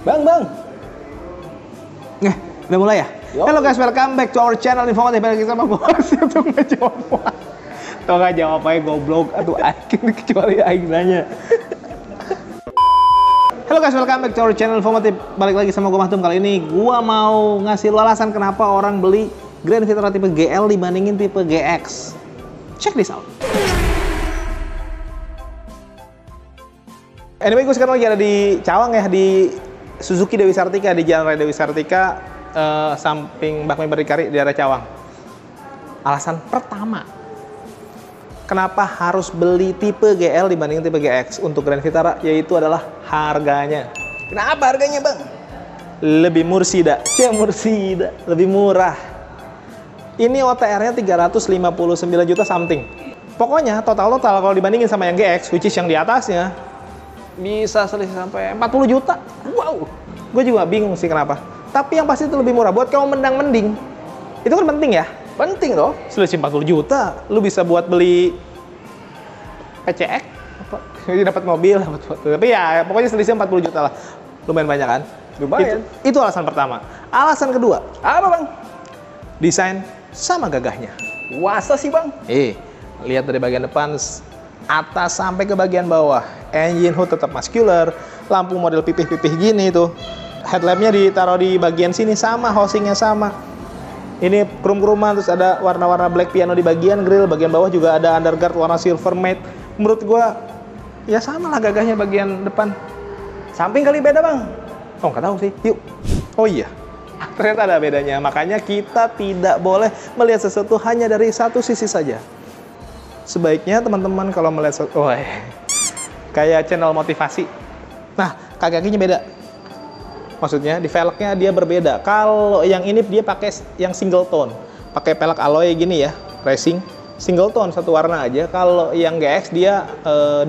Bang. Udah mulai ya? Yo. Halo guys, welcome back to our channel informatif lagi sama bos. Itu nggak jawab. Tuh nggak jawab aja goblok. Aduh, aing kecuali aing nanya. Halo guys, welcome back to our channel informatif. Balik lagi sama gua Mahtum. Kali ini gua mau ngasih lu alasan kenapa orang beli Grand Vitara tipe GL dibandingin tipe GX. Check this out. Anyway, gue sekarang lagi ada di Cawang ya, di Suzuki Dewi Sartika, di Jalan Raya Dewi Sartika, samping Bakmi Berdikari di daerah Cawang. Alasan pertama, kenapa harus beli tipe GL dibanding tipe GX untuk Grand Vitara, yaitu adalah harganya. Kenapa harganya, Bang? Lebih mursida, mursida, lebih murah. Ini OTR-nya 359 juta something. Pokoknya total kalau dibandingin sama yang GX, which is yang di atasnya, bisa selisih sampai 40 juta. Wow, gue juga bingung sih kenapa. Tapi yang pasti itu lebih murah. Buat kamu mendang-mending, itu kan penting ya? Penting loh. Selisih 40 juta, lu bisa buat beli PCX, apa? Jadi dapat mobil, dapat foto. Tapi ya pokoknya selisih 40 juta lah. Lumayan banyak kan? Lumayan. Itu alasan pertama. Alasan kedua, Apa, Bang? desain sama gagahnya. Wasa sih, Bang. Lihat dari bagian depan atas sampai ke bagian bawah, engine hood tetap muscular, lampu model pipih-pipih gini tuh, headlampnya ditaruh di bagian sini sama, housingnya sama. Ini krum-kruman, terus ada warna-warna black piano di bagian grill, bagian bawah juga ada underguard warna silver matte. Menurut gua ya sama lah gagahnya bagian depan. Samping kali beda, Bang. Oh, nggak tahu sih. Yuk. Oh iya, ternyata ada bedanya. Makanya kita tidak boleh melihat sesuatu hanya dari satu sisi saja. Sebaiknya teman-teman kalau melihat kayak channel motivasi. Nah, kakinya beda. Maksudnya di velgnya dia berbeda. Kalau yang ini dia pakai yang single tone, pakai pelek alloy gini ya, racing single tone satu warna aja. Kalau yang GX dia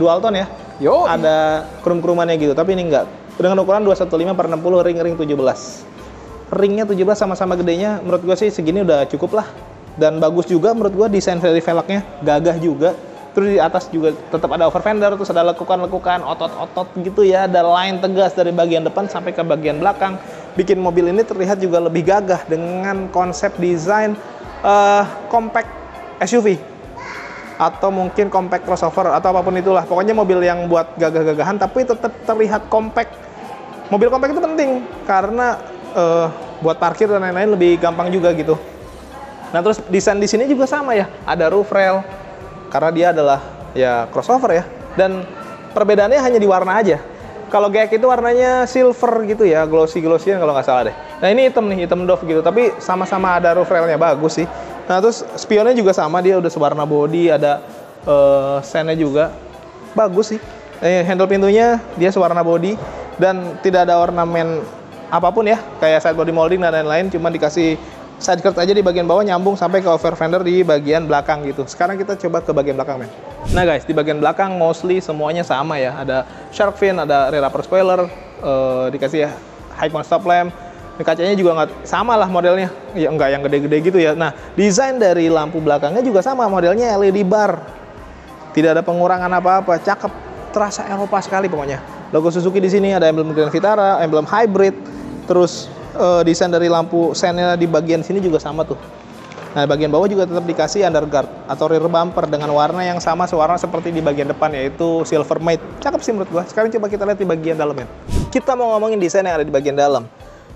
dual tone ya. Yo. Ada krum-krumannya gitu, tapi ini enggak. Dengan ukuran 215/60 ring 17. Ringnya 17 sama-sama gedenya. Menurut gua sih segini udah cukup lah. Dan bagus juga menurut gua desain dari velgnya, gagah juga. Terus di atas juga tetap ada over fender, terus ada lekukan-lekukan, otot-otot gitu ya, ada line tegas dari bagian depan sampai ke bagian belakang. Bikin mobil ini terlihat juga lebih gagah dengan konsep desain compact SUV atau mungkin compact crossover atau apapun itulah. Pokoknya mobil yang buat gagah-gagahan tapi tetap terlihat compact. Mobil compact itu penting karena buat parkir dan lain-lain lebih gampang juga gitu. Nah, terus desain di sini juga sama ya, ada roof rail karena dia adalah ya crossover ya. Dan perbedaannya hanya di warna aja. Kalau GX itu warnanya silver gitu ya, glossy-glossy kalau nggak salah deh. Nah, ini hitam nih, hitam doff gitu, tapi sama-sama ada roof railnya, bagus sih. Nah, terus spionnya juga sama, dia udah sewarna body, ada sennya juga, bagus sih. Handle pintunya dia sewarna body dan tidak ada ornamen apapun ya, kayak side body molding dan lain-lain, cuma dikasih side skirt aja di bagian bawah nyambung sampai ke over fender di bagian belakang gitu. Sekarang kita coba ke bagian belakang, men. Nah guys, di bagian belakang mostly semuanya sama ya. Ada shark fin, ada rear upper spoiler, dikasih ya high mount stop lamp. Ini kacanya juga nggak sama lah modelnya, ya nggak yang gede-gede gitu ya. Nah, desain dari lampu belakangnya juga sama, modelnya LED bar. Tidak ada pengurangan apa-apa, cakep, terasa Eropa sekali pokoknya. Logo Suzuki di sini, ada emblem Grand Vitara, emblem hybrid, terus desain dari lampu sennya di bagian sini juga sama tuh. Nah, bagian bawah juga tetap dikasih underguard atau rear bumper dengan warna yang sama sewarna seperti di bagian depan, yaitu silver matte. Cakep sih menurut gua. Sekarang coba kita lihat di bagian dalam ya. Kita mau ngomongin desain yang ada di bagian dalam.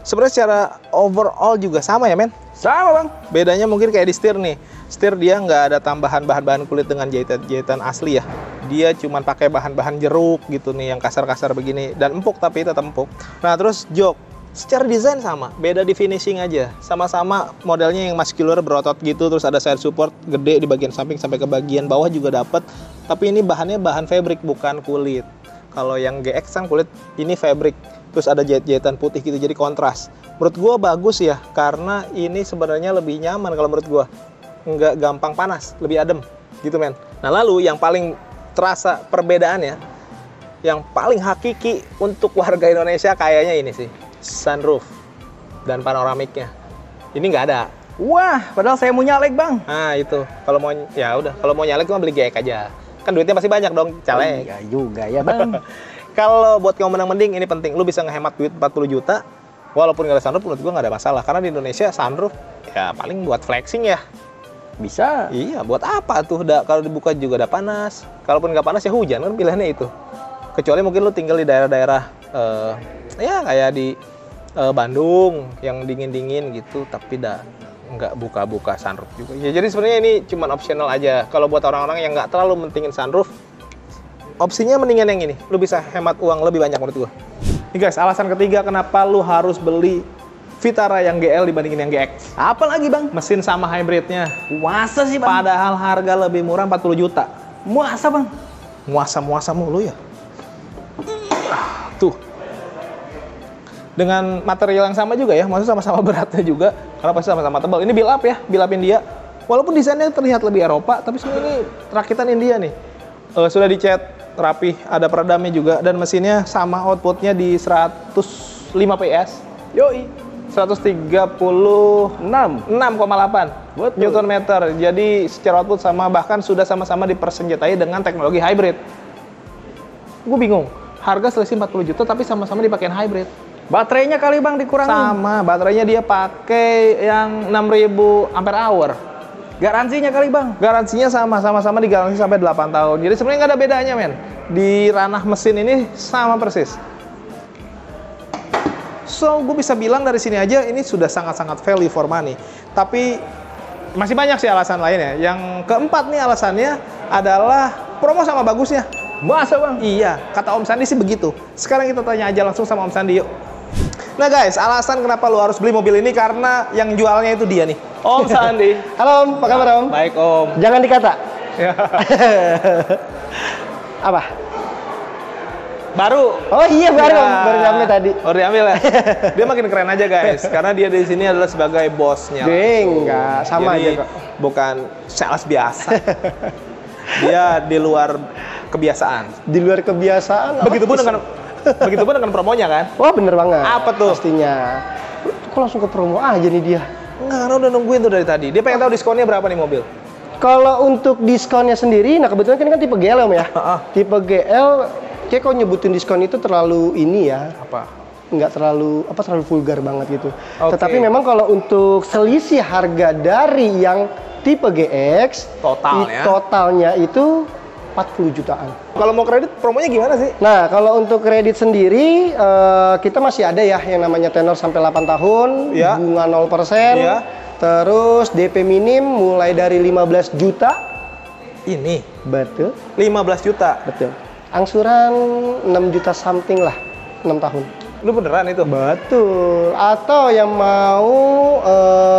Sebenarnya secara overall juga sama ya, men? Sama, Bang. Bedanya mungkin kayak di setir nih. Setir dia nggak ada tambahan bahan-bahan kulit dengan jahitan asli ya. Dia cuma pakai bahan-bahan jeruk gitu nih, yang kasar-kasar begini. Dan empuk, tapi tetap empuk. Nah, terus jok. Secara desain sama, beda di finishing aja. Sama-sama modelnya yang muscular berotot gitu, terus ada side support gede di bagian samping sampai ke bagian bawah juga dapat. Tapi ini bahannya bahan fabric bukan kulit. Kalau yang GX kan kulit, ini fabric. Terus ada jahit-jahitan putih gitu, jadi kontras. Menurut gua bagus ya, karena ini sebenarnya lebih nyaman kalau menurut gua. Nggak gampang panas, lebih adem gitu, men. Nah, lalu yang paling terasa perbedaannya, yang paling hakiki untuk warga Indonesia kayaknya ini sih. Sunroof dan panoramiknya ini nggak ada. Wah, padahal saya mau nyalek, Bang. Nah itu, kalau mau ya udah, kalau mau nyalek cuma beli GX aja. Kan duitnya pasti banyak dong, caleg. Iya juga ya, Bang. Kalau buat kamu mending ini penting. Lu bisa ngehemat duit 40 juta. Walaupun nggak ada sunroof, menurut gua nggak ada masalah. Karena di Indonesia sunroof ya paling buat flexing ya. Bisa. Iya, buat apa tuh? Kalau dibuka juga udah panas. Kalaupun nggak panas ya hujan kan pilihannya itu. Kecuali mungkin lu tinggal di daerah-daerah ya kayak di Bandung yang dingin-dingin gitu, tapi nggak buka-buka sunroof juga. Ya, jadi sebenarnya ini cuma optional aja. Kalau buat orang-orang yang nggak terlalu mentingin sunroof, opsinya mendingan yang ini. Lu bisa hemat uang lebih banyak menurut gua. Nih guys, alasan ketiga kenapa lu harus beli Vitara yang GL dibandingin yang GX. Apa lagi bang? Mesin sama hybridnya. Masa sih bang? Padahal harga lebih murah 40 juta. Masa bang? Muasa mulu ya. Tuh. Dengan material yang sama juga ya, maksudnya sama-sama beratnya juga. Karena pasti sama-sama tebal. Ini build up ya, build up India. Walaupun desainnya terlihat lebih Eropa, tapi sebenarnya ini rakitan India nih. Sudah dicat rapi, ada peredamnya juga. Dan mesinnya sama, outputnya di 105 PS. Yoi. 136,8 Betul. Newton meter. Jadi secara output sama, bahkan sudah sama-sama dipersenjatai dengan teknologi hybrid. Gue bingung, harga selisih 40 juta tapi sama-sama dipakein hybrid. Baterainya kali bang dikurangin. Sama, baterainya dia pakai yang 6000 ampere hour. Garansinya kali bang. Garansinya sama-sama digaransi sampai 8 tahun. Jadi sebenarnya nggak ada bedanya men. Di ranah mesin ini sama persis. So, gue bisa bilang dari sini aja ini sudah sangat-sangat value for money. Tapi masih banyak sih alasan lainnya. Yang keempat nih alasannya adalah promo sama bagusnya. Masa bang? Iya, kata Om Sandi sih begitu. Sekarang kita tanya aja langsung sama Om Sandi yuk. Nah guys, alasan kenapa lu harus beli mobil ini karena yang jualnya itu dia nih, Om Sandi. Halo Om, apa kabar Om? Baik Om. Jangan dikata. Ya. Apa? Baru. Oh iya baru, Ya. baru nyampe tadi. Baru diambil ya. Dia makin keren aja guys, karena dia di sini adalah sebagai bosnya. Enggak, sama Jadi, aja kok. bukan sales biasa. Dia di luar kebiasaan. Di luar kebiasaan. Begitupun dengan promonya kan? Wah bener banget. Apa tuh? Pastinya. Kok langsung ke promo aja nih dia? Enggak, karena udah nungguin tuh dari tadi. Dia pengen tahu diskonnya berapa nih mobil. Kalau untuk diskonnya sendiri, nah kebetulan kan tipe GL Om ya. Tipe GL, kayak kalau nyebutin diskon itu terlalu ini ya. Apa? Nggak terlalu vulgar banget gitu. Oke. Tetapi memang kalau untuk selisih harga dari yang tipe GX totalnya itu 40 jutaan. Kalau mau kredit promonya gimana sih? Nah, kalau untuk kredit sendiri kita masih ada ya yang namanya tenor sampai 8 tahun, Ya. bunga 0%. Ya. Terus DP minim mulai dari 15 juta. Ini Betul. 15 juta. Betul. Angsuran 6 juta something lah, 6 tahun. Lu beneran itu? Betul. Atau yang mau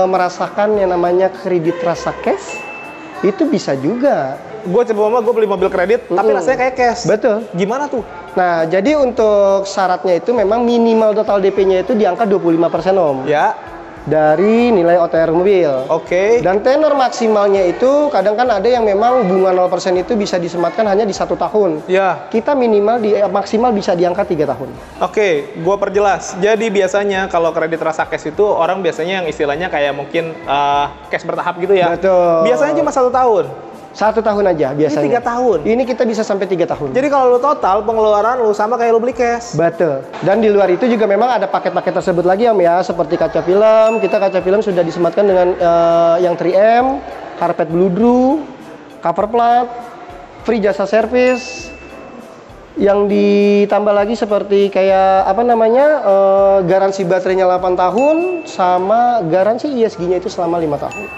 merasakan yang namanya kredit rasa cash, itu bisa juga. Gue beli mobil kredit, tapi rasanya kayak cash. Betul. Gimana tuh? Nah, jadi untuk syaratnya itu memang minimal total DP-nya itu di angka 25% Om. Ya, Dari nilai OTR mobil. oke. Dan tenor maksimalnya itu kadang kan ada yang memang bunga 0% itu bisa disematkan hanya di 1 tahun. Ya, Kita maksimal bisa di angka 3 tahun. oke. Gue perjelas. Jadi biasanya kalau kredit rasa cash itu orang biasanya yang istilahnya kayak mungkin cash bertahap gitu ya. Betul. Biasanya cuma 1 tahun. 1 tahun aja biasanya. Ini 3 tahun. Ini kita bisa sampai 3 tahun. Jadi kalau lu total pengeluaran lu sama kayak lu beli cash. Betul. Dan di luar itu juga memang ada paket-paket tersebut lagi Om ya, seperti kaca film. Kita kaca film sudah disematkan dengan yang 3M, karpet bludru, cover plat, free jasa servis. Yang ditambah lagi seperti kayak garansi baterainya 8 tahun sama garansi ISG-nya itu selama 5 tahun.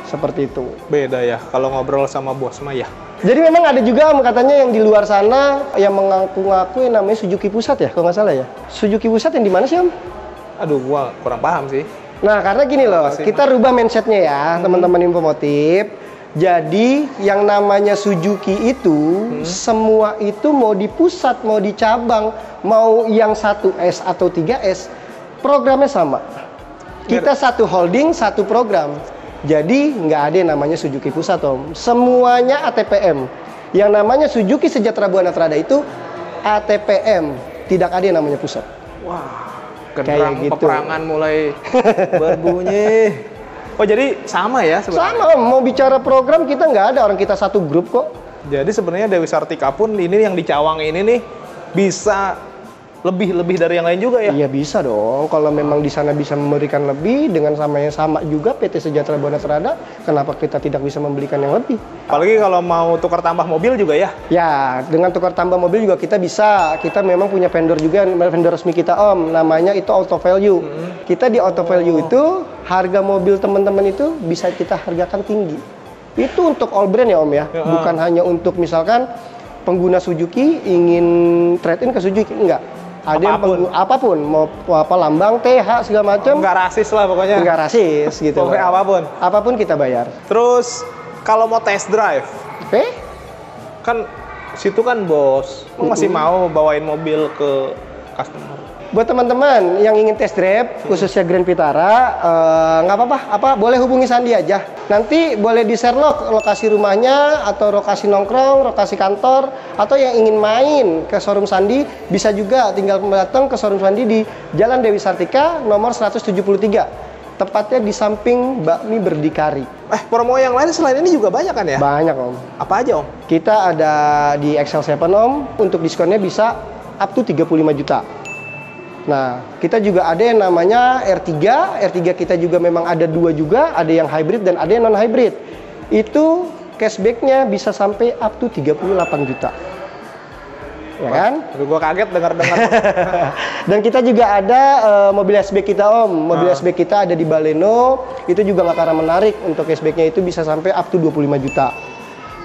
Seperti itu. Beda ya kalau ngobrol sama bos mah ya. Jadi memang ada juga katanya yang di luar sana yang mengaku-ngaku yang namanya Suzuki Pusat ya, kalau nggak salah ya. Suzuki Pusat yang di mana sih Om? Aduh, gua kurang paham sih. Nah, karena gini loh, Makasih, kita rubah mindsetnya ya, teman-teman infomotif. Jadi yang namanya Suzuki itu semua itu mau di pusat, mau di cabang, mau yang 1S atau 3S, programnya sama. Kita satu holding, satu program. Jadi nggak ada yang namanya Suzuki Pusat Om. Semuanya ATPM. Yang namanya Suzuki Sejahtera Buana Trada itu ATPM. Tidak ada yang namanya pusat. Wah, Kayak gitu. peperangan mulai berbunyi. Oh, jadi sama ya sebenarnya? Sama Om, mau bicara program kita nggak ada, orang kita satu grup kok. Jadi sebenarnya Dewi Sartika pun ini yang di Cawang ini nih, bisa lebih dari yang lain juga ya? Iya bisa dong. Kalau memang di sana bisa memberikan lebih dengan sama yang sama juga PT Sejahtera Buana Serada, kenapa kita tidak bisa memberikan yang lebih? Apalagi kalau mau tukar tambah mobil juga ya? Ya, dengan tukar tambah mobil juga kita bisa. Kita memang punya vendor juga, vendor resmi kita Om. Namanya itu Auto Value. Kita di Auto Value itu harga mobil teman-teman itu bisa kita hargakan tinggi. Itu untuk all brand ya Om ya. Bukan hanya untuk misalkan pengguna Suzuki ingin trade-in ke Suzuki, enggak. Ada yang apapun, mau apa lambang, TH segala macam. Enggak rasis lah pokoknya. Enggak rasis gitu. Pokoknya apapun. Apapun kita bayar. Terus kalau mau test drive, Oke? kan situ kan bos, lu masih mau bawain mobil ke customer. Buat teman-teman yang ingin test drive, khususnya Grand Vitara, nggak apa-apa, boleh hubungi Sandi aja. Nanti boleh di-share lokasi rumahnya, atau lokasi nongkrong, lokasi kantor, atau yang ingin main ke showroom Sandi, bisa juga tinggal datang ke showroom Sandi di Jalan Dewi Sartika, nomor 173. Tepatnya di samping Bakmi Berdikari. Promo yang lain selain ini juga banyak kan ya? Banyak Om. Apa aja Om? Kita ada di Excel 7 Om, untuk diskonnya bisa up to 35 juta. Nah, kita juga ada yang namanya R3. R3 kita juga memang ada 2 juga, ada yang hybrid dan ada yang non hybrid. Itu cashbacknya bisa sampai up to 38 juta. Ya kan? Gue kaget dengar-dengar. Dan kita juga ada mobil hatchback kita Om. Mobil hatchback kita ada di Baleno. Itu juga nggak kalah menarik. Untuk cashbacknya itu bisa sampai up to 25 juta.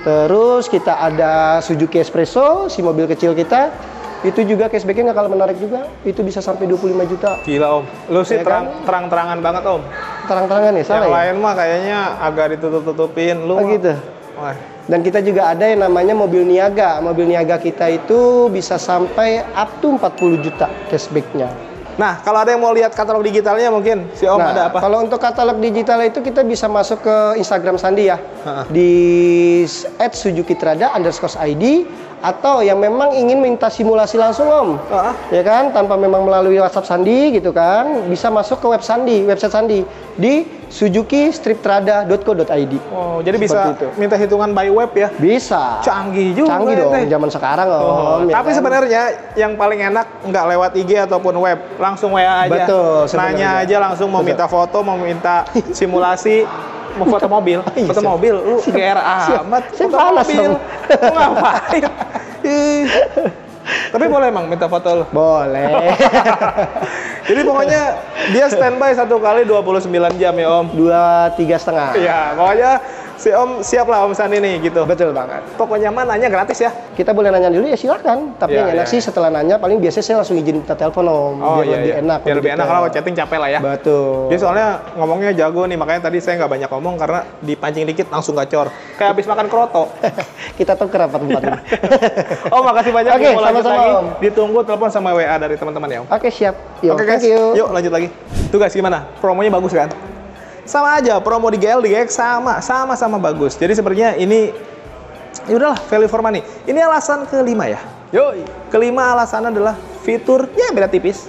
Terus kita ada Suzuki Espresso, si mobil kecil kita. Itu juga cashbacknya nggak kalah menarik juga. Itu bisa sampai 25 juta. Gila Om. Lu sih Ya kan? terang-terangan banget Om. Terang-terangan ya, salah Yang ya? lain mah kayaknya agak ditutup-tutupin. Lu Oh mah- gitu. Wah. Dan kita juga ada yang namanya mobil niaga. Mobil niaga kita itu bisa sampai up to 40 juta cashbacknya. Nah, kalau ada yang mau lihat katalog digitalnya mungkin si Om ada apa? Kalau untuk katalog digital itu kita bisa masuk ke Instagram Sandi ya. Ha-ha. Di @suzukitrada_id, atau yang memang ingin minta simulasi langsung Om. Ah. Ya kan, tanpa memang melalui WhatsApp Sandi gitu kan, bisa masuk ke website Sandi di suzukistriptrada.co.id. Oh, jadi bisa Seperti itu. minta hitungan by web ya? Bisa. Canggih juga. Canggih dong teh. zaman sekarang Om. Oh, ya tapi kan? sebenarnya yang paling enak nggak lewat IG ataupun web, langsung WA aja. Betul, sebenarnya. Nanya aja langsung mau Betul. minta foto, mau minta simulasi, mau foto mobil. Iya, Foto siap. mobil, lu GR amat. Saya Foto panas, mobil. Om. Lu ngapain? Ih. Tapi boleh emang minta foto lu. Boleh. Jadi pokoknya dia standby 1 kali 29 jam ya Om. 2-3,5. Iya, pokoknya si Om siap lah Om Sandi nih gitu. Betul banget. Pokoknya mah nanya gratis ya. Kita boleh nanya dulu ya silakan. Tapi Iya, yang enak iya. sih setelah nanya paling biasanya saya langsung izin minta telepon Om. Oh biar iya, lebih iya. enak. Biar lebih enak detail. kalau chatting capek lah ya. Betul. Jadi soalnya ngomongnya jago nih, makanya tadi saya nggak banyak ngomong karena dipancing dikit langsung gacor. Kayak habis makan kroto. Kita tuker rapat-rapat. Oh makasih banyak. Oke, Mau lanjut sama-sama, lagi. Om. Ditunggu telepon sama WA dari teman-teman ya Om. Oke, siap. Yuk, Oke guys, thank you. yuk lanjut lagi. Tuh guys gimana? Promonya bagus kan? Sama aja, promo di GL, di GX sama bagus. Jadi sebenarnya ini, ya udahlah, value for money. Ini alasan kelima ya. Yoi. Kelima alasan adalah fiturnya beda tipis.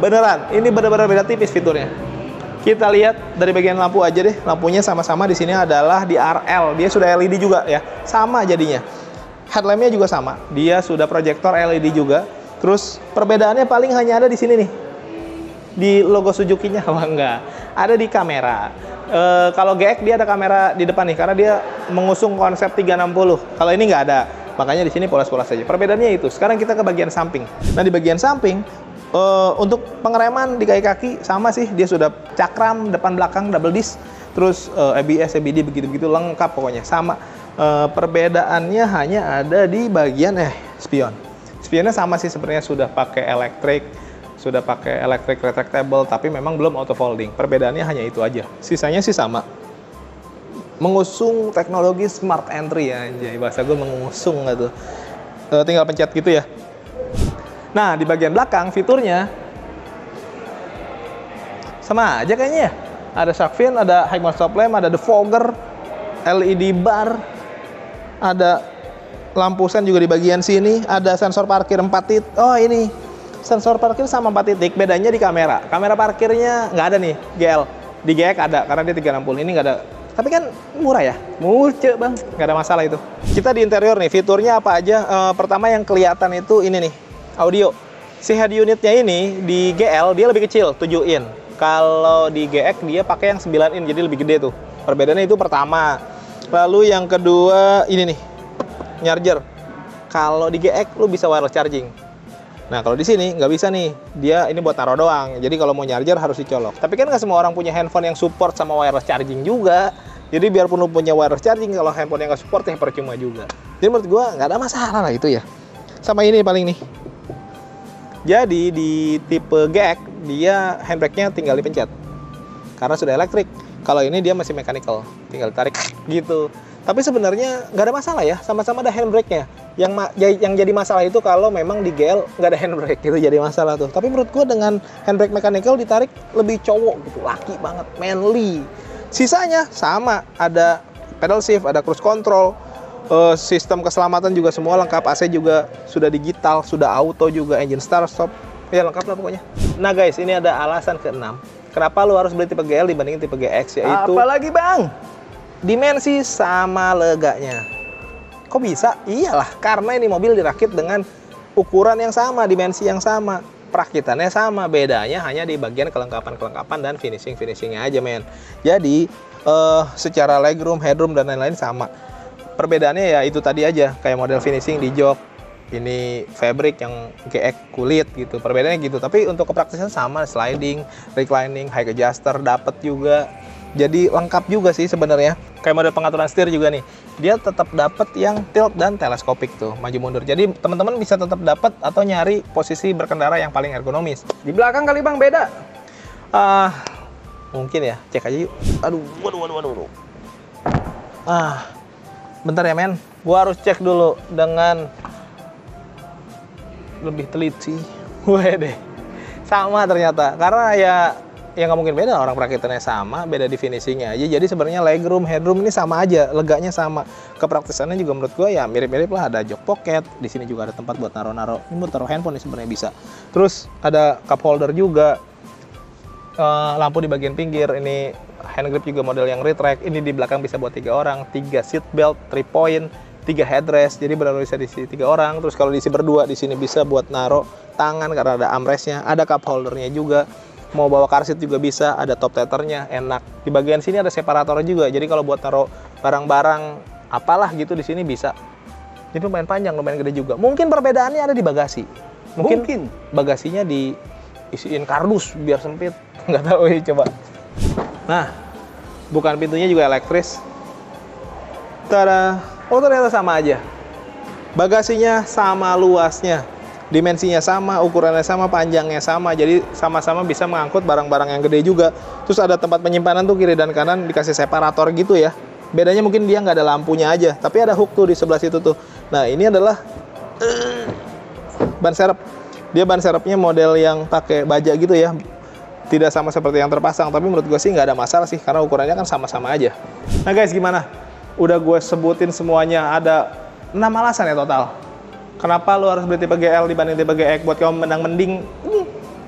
Beneran, ini benar-benar beda tipis fiturnya. Kita lihat dari bagian lampu aja deh. Lampunya sama-sama di sini adalah di RL. Dia sudah LED juga ya. Sama jadinya. Headlampnya juga sama. Dia sudah proyektor LED juga. Terus perbedaannya paling hanya ada di sini nih. Di logo Suzuki-nya apa enggak? Ada di kamera. Kalau GX dia ada kamera di depan nih karena dia mengusung konsep 360. Kalau ini nggak ada. Makanya di sini polos-polos saja. Perbedaannya itu. Sekarang kita ke bagian samping. Nah, di bagian samping untuk pengereman di kaki-kaki sama sih. Dia sudah cakram depan belakang double disc. Terus ABS, ABD begitu-begitu lengkap pokoknya. Sama. Perbedaannya hanya ada di bagian spion. Spionnya sama sih sebenarnya sudah pakai elektrik. Sudah pakai electric retractable, tapi memang belum auto folding. Perbedaannya hanya itu aja. Sisanya sih sama. Mengusung teknologi smart entry ya, anjay. Bahasa gue mengusung gitu. Tinggal pencet gitu ya. Nah, di bagian belakang fiturnya sama aja kayaknya ya. Ada shark fin, ada high mount stop lamp, ada defogger, LED bar, ada lampu sen juga di bagian sini, ada sensor parkir 4 titik. Oh, ini. Sensor parkir sama 4 titik, bedanya di kamera. Kamera parkirnya nggak ada nih, GL. Di GX ada, karena dia 360. Ini nggak ada Tapi kan murah ya? Muce bang. Nggak ada masalah itu. Kita di interior nih, fiturnya apa aja? Pertama yang kelihatan itu ini nih, audio. Si head unitnya ini di GL dia lebih kecil, 7 in. Kalau di GX dia pakai yang 9 in, jadi lebih gede tuh. Perbedaannya itu pertama. Lalu yang kedua ini nih, charger. Kalau di GX lu bisa wireless charging. Nah kalau di sini nggak bisa nih, dia ini buat taruh doang. Jadi kalau mau charger harus dicolok. Tapi kan nggak semua orang punya handphone yang support sama wireless charging juga. Jadi biarpun lu punya wireless charging, kalau handphone yang nggak support ya percuma juga. Jadi menurut gua nggak ada masalah lah itu ya. Sama ini paling nih. Jadi di tipe GX dia handbrake-nya tinggal dipencet karena sudah elektrik. Kalau ini dia masih mechanical, tinggal tarik gitu. Tapi sebenarnya nggak ada masalah ya, sama-sama ada handbrake-nya. Yang jadi masalah itu kalau memang di GL nggak ada handbrake, itu jadi masalah tuh. Tapi menurut gua dengan handbrake mechanical ditarik lebih cowok gitu, laki banget, manly. Sisanya sama, ada pedal shift, ada cruise control, sistem keselamatan juga semua lengkap, AC juga sudah digital, sudah auto juga, engine start stop, ya lengkap lah pokoknya. Nah guys, ini ada alasan ke-6 kenapa lu harus beli tipe GL dibandingin tipe GX, yaitu Apalagi bang? dimensi sama leganya. Kok bisa? Iyalah, karena ini mobil dirakit dengan ukuran yang sama, dimensi yang sama, perakitannya sama, bedanya hanya di bagian kelengkapan dan finishingnya aja men. Jadi secara legroom, headroom dan lain-lain sama. Perbedaannya ya itu tadi aja, kayak model finishing di jok, ini fabric, yang GX kulit gitu. Perbedaannya gitu. Tapi untuk kepraktisan sama, sliding, reclining, high adjuster dapat juga. Jadi lengkap juga sih sebenarnya. Kayak model pengaturan setir juga nih, dia tetap dapat yang tilt dan teleskopik tuh, maju mundur. Jadi teman-teman bisa tetap dapat atau nyari posisi berkendara yang paling ergonomis. Di belakang kali bang beda. Mungkin ya, cek aja yuk. Aduh. Bentar ya men, gua harus cek dulu dengan lebih teliti. Wede, sama ternyata. Karena ya nggak mungkin beda, orang perakitannya sama, beda di finishingnya aja. Jadi sebenarnya legroom, headroom ini sama aja, leganya sama. Kepraktisannya juga menurut gua ya mirip-mirip lah. Ada jok pocket, di sini juga ada tempat buat naro-naro. Ini buat taruh handphone nih sebenarnya bisa. Terus ada cup holder juga. Lampu di bagian pinggir, ini hand grip juga model yang retract. Ini di belakang bisa buat 3 orang, 3 seat belt, 3 point, 3 headrest. Jadi benar-benar bisa diisi 3 orang. Terus kalau diisi berdua, di sini bisa buat naruh tangan karena ada armrestnya. Ada cup holdernya juga. Mau bawa car seat juga bisa, ada top tethernya, enak. Di bagian sini ada separator juga. Jadi kalau buat naruh barang-barang apalah gitu di sini bisa. Jadi lumayan panjang, lumayan gede juga. Mungkin perbedaannya ada di bagasi. Mungkin. Bagasinya diisiin kardus biar sempit. Nggak tahu ya, coba. Nah, bukan pintunya juga elektris. Tada. Oh ternyata sama aja. Bagasinya sama luasnya, dimensinya sama, ukurannya sama, panjangnya sama. Jadi sama-sama bisa mengangkut barang-barang yang gede juga. Terus ada tempat penyimpanan tuh kiri dan kanan dikasih separator gitu ya. Bedanya mungkin dia nggak ada lampunya aja, tapi ada hook tuh di sebelah situ tuh. Nah ini adalah ban serep. Dia ban serepnya model yang pakai baja gitu ya. Tidak sama seperti yang terpasang, tapi menurut gue sih nggak ada masalah sih, karena ukurannya kan sama-sama aja. Nah guys, gimana? Udah gue sebutin semuanya, ada 6 alasan ya total. Kenapa lu harus beli tipe GL dibanding tipe GX? Buat kamu mending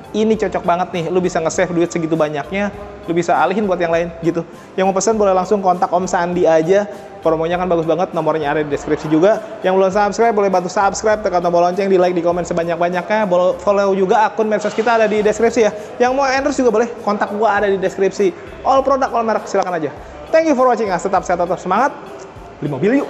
ini cocok banget nih, lu bisa nge-save duit segitu banyaknya, lu bisa alihin buat yang lain gitu. Yang mau pesan boleh langsung kontak Om Sandi aja, promonya kan bagus banget, nomornya ada di deskripsi juga. Yang belum subscribe boleh bantu subscribe, tekan tombol lonceng, di like, di komen sebanyak-banyaknya. Follow juga akun medsos kita ada di deskripsi ya. Yang mau endorse juga boleh, kontak gua ada di deskripsi. All produk, all merek, silakan aja. Thank you for watching, tetap sehat, tetap semangat, beli mobil yuk.